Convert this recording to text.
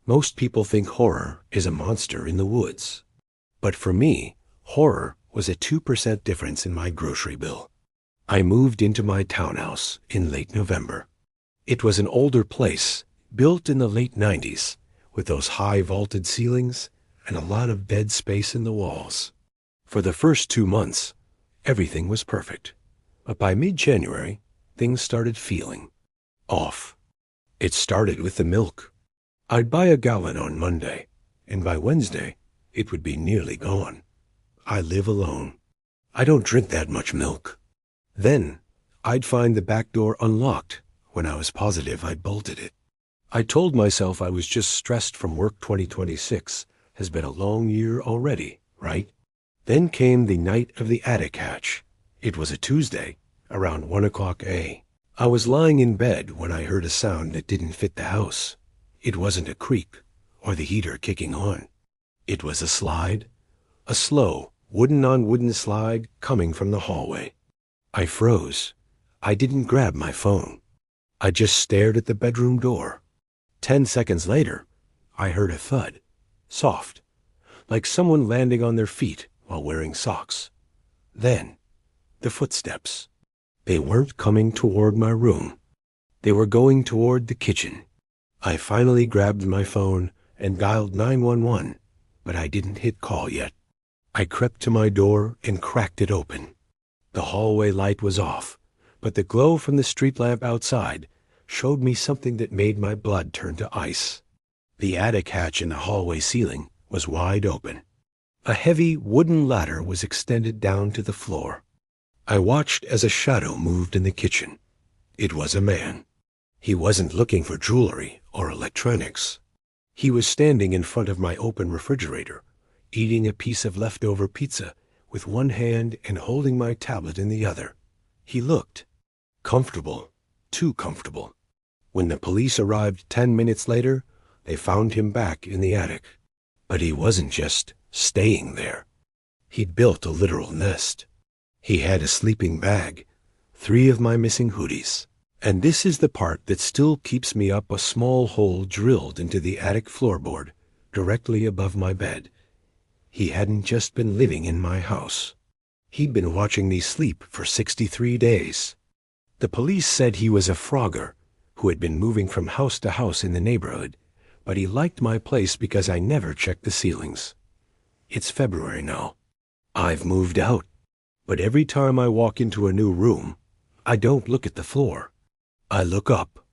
Most people think horror is a monster in the woods. But for me, horror was a 2% difference in my grocery bill. I moved into my townhouse in late November. It was an older place, built in the late 90s, with those high vaulted ceilings and a lot of bed space in the walls. For the first 2 months, everything was perfect. But by mid-January, things started feeling off. It started with the milk. I'd buy a gallon on Monday, and by Wednesday, it would be nearly gone. I live alone. I don't drink that much milk. Then, I'd find the back door unlocked when I was positive I'd bolted it. I told myself I was just stressed from work. 2026 has been a long year already, right? Then came the night of the attic hatch. It was a Tuesday, around 1 o'clock a.m. I was lying in bed when I heard a sound that didn't fit the house. It wasn't a creak or the heater kicking on. It was a slide, a slow, wooden-on-wooden slide coming from the hallway. I froze. I didn't grab my phone. I just stared at the bedroom door. 10 seconds later, I heard a thud, soft, like someone landing on their feet while wearing socks. Then, the footsteps. They weren't coming toward my room. They were going toward the kitchen. I finally grabbed my phone and dialed 911, but I didn't hit call yet. I crept to my door and cracked it open. The hallway light was off, but the glow from the street lamp outside showed me something that made my blood turn to ice. The attic hatch in the hallway ceiling was wide open. A heavy wooden ladder was extended down to the floor. I watched as a shadow moved in the kitchen. It was a man. He wasn't looking for jewelry or electronics. He was standing in front of my open refrigerator, eating a piece of leftover pizza with one hand and holding my tablet in the other. He looked comfortable, too comfortable. When the police arrived 10 minutes later, they found him back in the attic. But he wasn't just staying there. He'd built a literal nest. He had a sleeping bag, 3 of my missing hoodies. And this is the part that still keeps me up: a small hole drilled into the attic floorboard, directly above my bed. He hadn't just been living in my house. He'd been watching me sleep for 63 days. The police said he was a Phrogging who had been moving from house to house in the neighborhood, but he liked my place because I never checked the ceilings. It's February now. I've moved out. But every time I walk into a new room, I don't look at the floor. I look up.